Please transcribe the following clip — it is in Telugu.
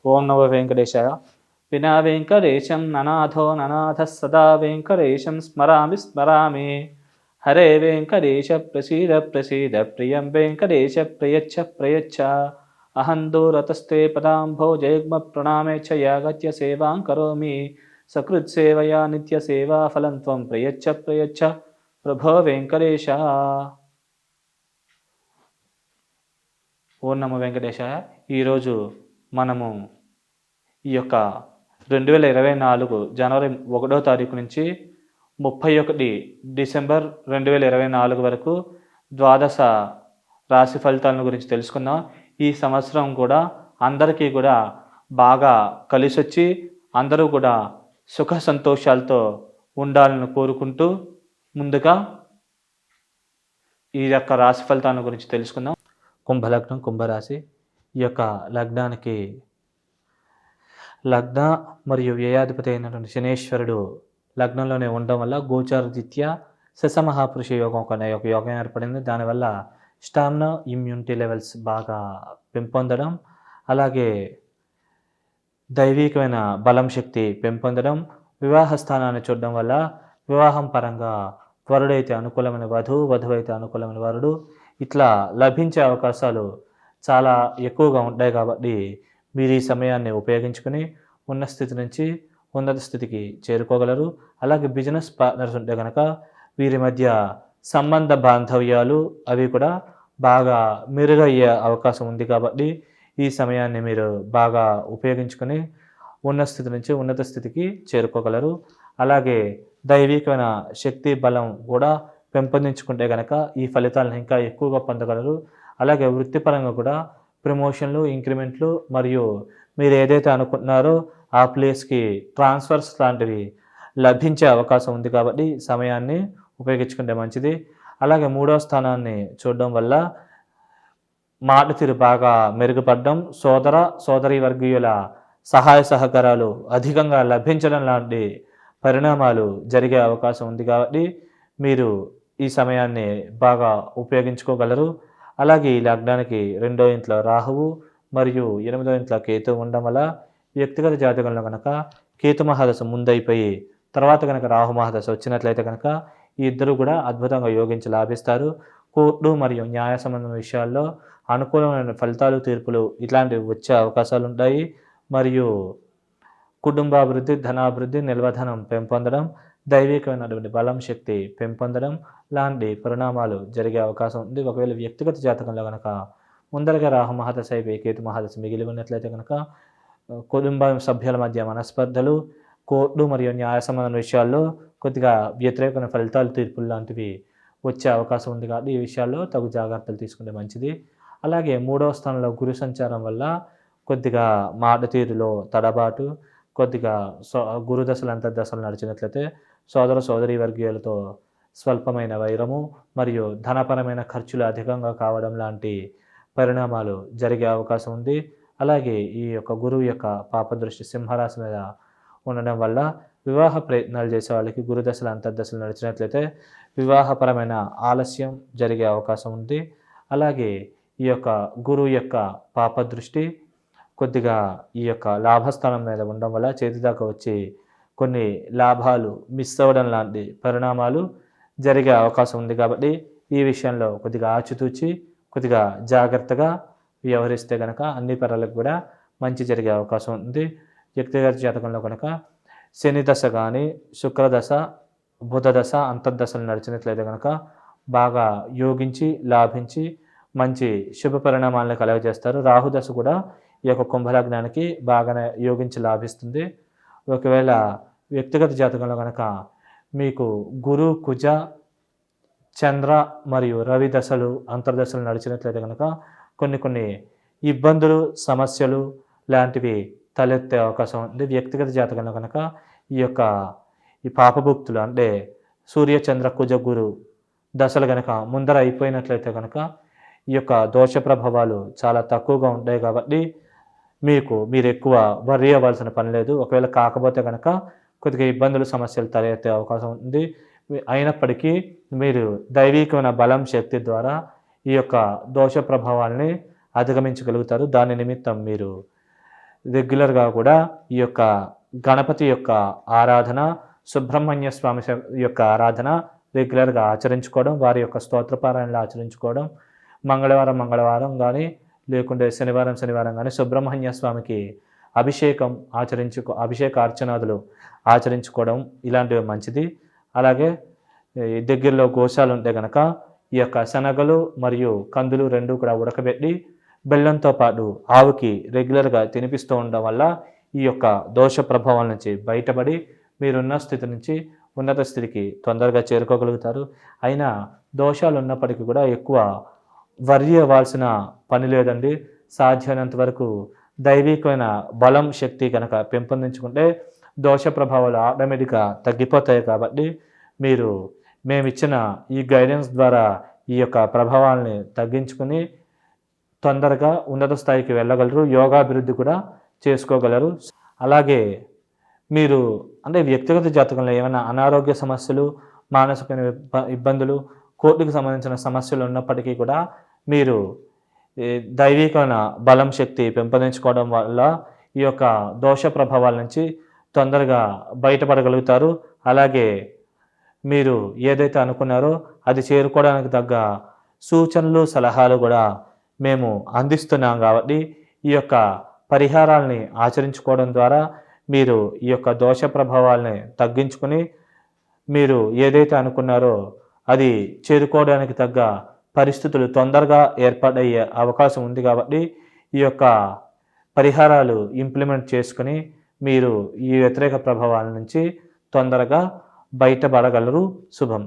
ఓం నమో వెంకటేశాయ. వినా వెంకటేశం ననాథో ననాథ సదా వెంకటేశం స్మరామి స్మరామి. హరే వెంకటేశ ప్రసీద ప్రసీద ప్రియం వెంకటేశ ప్రయచ్చ ప్రయచ్చ. అహం దూరతస్తే పదాంభోజయుగ్మ ప్రణామే చ యాగత్య సేవాం కరోమి. సకృత్సేవయా నిత్యసేవా ఫలం త్వం ప్రయచ్చ ప్రయచ్చ ప్రభో వెంకటేశ. ఓం నమో వెంకటేశాయ. ఈరోజు మనము ఈ యొక్క 2024 జనవరి 1వ తారీఖు నుంచి 31 డిసెంబర్ 2024 వరకు ద్వాదశ రాశి ఫలితాలను గురించి తెలుసుకుందాం. ఈ సంవత్సరం కూడా అందరికీ కూడా బాగా కలిసొచ్చి అందరూ కూడా సుఖ సంతోషాలతో ఉండాలని కోరుకుంటూ ముందుగా ఈ యొక్క రాశి ఫలితాల గురించి తెలుసుకుందాం. కుంభలగ్నం, కుంభరాశి. ఈ యొక్క లగ్నానికి లగ్న మరియు వ్యయాధిపతి అయినటువంటి శనేశ్వరుడు లగ్నంలోనే ఉండడం వల్ల గోచారరీత్యా శశమహాపురుష యోగం అనే ఒక యోగం ఏర్పడింది. దానివల్ల స్టామినా, ఇమ్యూనిటీ లెవెల్స్ బాగా పెంపొందడం, అలాగే దైవికమైన బలం శక్తి పెంపొందడం, వివాహ స్థానాన్ని చూడడం వల్ల వివాహం పరంగా వరుడైతే అనుకూలమైన వధువు, వధువు అయితే అనుకూలమైన వరుడు ఇట్లా లభించే అవకాశాలు చాలా ఎక్కువగా ఉంటాయి. కాబట్టి మీరు ఈ సమయాన్ని ఉపయోగించుకొని ఉన్న స్థితి నుంచి ఉన్నత స్థితికి చేరుకోగలరు. అలాగే బిజినెస్ పార్ట్నర్స్ ఉంటే కనుక వీరి మధ్య సంబంధ బాంధవ్యాలు అవి కూడా బాగా మెరుగయ్యే అవకాశం ఉంది. కాబట్టి ఈ సమయాన్ని మీరు బాగా ఉపయోగించుకొని ఉన్న స్థితి నుంచి ఉన్నత స్థితికి చేరుకోగలరు. అలాగే దైవికమైన శక్తి బలం కూడా పెంపొందించుకుంటే కనుక ఈ ఫలితాలను ఇంకా ఎక్కువగా పొందగలరు. అలాగే వృత్తిపరంగా కూడా ప్రమోషన్లు, ఇంక్రిమెంట్లు మరియు మీరు ఏదైతే అనుకుంటున్నారో ఆ ప్లేస్కి ట్రాన్స్ఫర్స్ లాంటివి లభించే అవకాశం ఉంది. కాబట్టి సమయాన్ని ఉపయోగించుకుంటే మంచిది. అలాగే 3వ స్థానాన్ని చూడడం వల్ల మాట తీరు బాగా మెరుగుపడడం, సోదరీ వర్గీయుల సహాయ సహకారాలు అధికంగా లభించడం లాంటి పరిణామాలు జరిగే అవకాశం ఉంది. కాబట్టి మీరు ఈ సమయాన్ని బాగా ఉపయోగించుకోగలరు. అలాగే ఈ లగ్నానికి 2వ ఇంట్లో రాహువు మరియు 8వ ఇంట్లో కేతు ఉండడం వల్ల వ్యక్తిగత జాతకంలో కనుక కేతు మహాదశ ముందైపోయి తర్వాత కనుక రాహు మహాదశ వచ్చినట్లయితే కనుక ఈ ఇద్దరు కూడా అద్భుతంగా యోగించి లాభిస్తారు. కోర్టు మరియు న్యాయ సంబంధం విషయాల్లో అనుకూలమైన ఫలితాలు, తీర్పులు ఇట్లాంటివి వచ్చే అవకాశాలు ఉంటాయి. మరియు కుటుంబాభివృద్ధి, ధనాభివృద్ధి, నిల్వధనం పెంపొందడం, దైవికమైనటువంటి బలం శక్తి పెంపొందడం లాంటి పరిణామాలు జరిగే అవకాశం ఉంది. ఒకవేళ వ్యక్తిగత జాతకంలో కనుక ముందరగా రాహు మహాదశ అయిపోయి కేతు మహాదశ మిగిలి ఉన్నట్లయితే కనుక కుటుంబ సభ్యుల మధ్య మనస్పర్ధలు, కోర్టు మరియు న్యాయ సంబంధం విషయాల్లో కొద్దిగా వ్యతిరేకమైన ఫలితాలు, తీర్పులు లాంటివి వచ్చే అవకాశం ఉంది. కాబట్టి ఈ విషయాల్లో తగు జాగ్రత్తలు తీసుకుంటే మంచిది. అలాగే 3వ స్థానంలో గురు సంచారం వల్ల కొద్దిగా మాట తీరులో తడబాటు, కొద్దిగా గురుదశలు అంతర్దశలు నడిచినట్లయితే సోదరీ వర్గీయులతో స్వల్పమైన వైరము మరియు ధనపరమైన ఖర్చులు అధికంగా కావడం లాంటి పరిణామాలు జరిగే అవకాశం ఉంది. అలాగే ఈ యొక్క గురువు యొక్క పాపదృష్టి సింహరాశి మీద ఉండడం వల్ల వివాహ ప్రయత్నాలు చేసే వాళ్ళకి గురుదశలు అంతర్దశలు నడిచినట్లయితే వివాహపరమైన ఆలస్యం జరిగే అవకాశం ఉంది. అలాగే ఈ యొక్క గురువు యొక్క పాపదృష్టి కొద్దిగా ఈ యొక్క లాభస్థానం మీద ఉండడం వల్ల చేతి దాకా వచ్చి కొన్ని లాభాలు మిస్ అవ్వడం లాంటి పరిణామాలు జరిగే అవకాశం ఉంది. కాబట్టి ఈ విషయంలో కొద్దిగా ఆచితూచి కొద్దిగా జాగ్రత్తగా వ్యవహరిస్తే కనుక అన్ని పరాలకు కూడా మంచి జరిగే అవకాశం ఉంది. వ్యక్తిగత జాతకంలో కనుక శని దశ కానీ, శుక్రదశ, బుధ దశ అంతర్దశలు నడిచినట్లయితే కనుక బాగా యోగించి లాభించి మంచి శుభ పరిణామాలను కలగజేస్తారు. రాహుదశ కూడా ఈ యొక్క కుంభలగ్నానికి బాగానే యోగించి లాభిస్తుంది. ఒకవేళ వ్యక్తిగత జాతకంలో కనుక మీకు గురు, కుజ, చంద్ర మరియు రవి దశలు అంతర్దశలు నడిచినట్లయితే కనుక కొన్ని ఇబ్బందులు, సమస్యలు లాంటివి తలెత్తే అవకాశం ఉంది. వ్యక్తిగత జాతకంలో కనుక ఈ పాపభుక్తులు అంటే సూర్య, చంద్ర, కుజ, గురు దశలు కనుక ముందర అయిపోయినట్లయితే కనుక ఈ యొక్క దోష ప్రభావాలు చాలా తక్కువగా ఉంటాయి. కాబట్టి మీరు ఎక్కువ వర్రీ అవ్వాల్సిన పని లేదు. ఒకవేళ కాకపోతే కనుక కొద్దిగా ఇబ్బందులు, సమస్యలు తలెత్తే అవకాశం ఉంది. అయినప్పటికీ మీరు దైవికమైన బలం శక్తి ద్వారా ఈ యొక్క దోష ప్రభావాల్ని అధిగమించగలుగుతారు. దాని నిమిత్తం మీరు రెగ్యులర్గా కూడా ఈ యొక్క గణపతి యొక్క ఆరాధన, సుబ్రహ్మణ్య స్వామి యొక్క ఆరాధన రెగ్యులర్గా ఆచరించుకోవడం, వారి యొక్క స్తోత్రపారాయణలు ఆచరించుకోవడం, మంగళవారం కానీ లేకుంటే శనివారం కానీ సుబ్రహ్మణ్య స్వామికి అభిషేక అర్చనాదులు ఆచరించుకోవడం ఇలాంటివి మంచిది. అలాగే దగ్గరలో గోశాలు ఉంటే కనుక ఈ యొక్క శనగలు మరియు కందులు రెండు కూడా ఉడకబెట్టి బెల్లంతో పాటు ఆవుకి రెగ్యులర్గా తినిపిస్తూ ఉండడం వల్ల ఈ యొక్క దోష ప్రభావాల నుంచి బయటపడి మీరున్న స్థితి నుంచి ఉన్నత స్థితికి తొందరగా చేరుకోగలుగుతారు. అయినా దోషాలు ఉన్నప్పటికీ కూడా ఎక్కువ వర్రీ అవ్వాల్సిన పని లేదండి. సాధ్యమైనంత వరకు దైవికమైన బలం, శక్తి కనుక పెంపొందించుకుంటే దోష ప్రభావాలు ఆటోమేటిక్గా తగ్గిపోతాయి. కాబట్టి మీరు మేమిచ్చిన ఈ గైడెన్స్ ద్వారా ఈ యొక్క ప్రభావాలని తగ్గించుకుని తొందరగా ఉన్నత స్థాయికి వెళ్ళగలరు, యోగాభివృద్ధి కూడా చేసుకోగలరు. అలాగే మీరు అంటే వ్యక్తిగత జాతకంలో ఏమైనా అనారోగ్య సమస్యలు, మానసిక ఇబ్బందులు, కోర్టుకు సంబంధించిన సమస్యలు ఉన్నప్పటికీ కూడా మీరు దైవికమైన బలం, శక్తి పెంపొందించుకోవడం వల్ల ఈ యొక్క దోష ప్రభావాల నుంచి తొందరగా బయటపడగలుగుతారు. అలాగే మీరు ఏదైతే అనుకున్నారో అది చేరుకోవడానికి తగ్గ సూచనలు, సలహాలు కూడా మేము అందిస్తున్నాం. కాబట్టి ఈ యొక్క పరిహారాలని ఆచరించుకోవడం ద్వారా మీరు ఈ యొక్క దోష ప్రభావాలని తగ్గించుకుని మీరు ఏదైతే అనుకున్నారో అది చేరుకోవడానికి తగ్గ పరిస్థితులు తొందరగా ఏర్పడయ్యే అవకాశం ఉంది. కాబట్టి ఈ యొక్క పరిహారాలు ఇంప్లిమెంట్ చేసుకుని మీరు ఈ వ్యతిరేక ప్రభావాల నుంచి తొందరగా బయటపడగలరు. శుభం.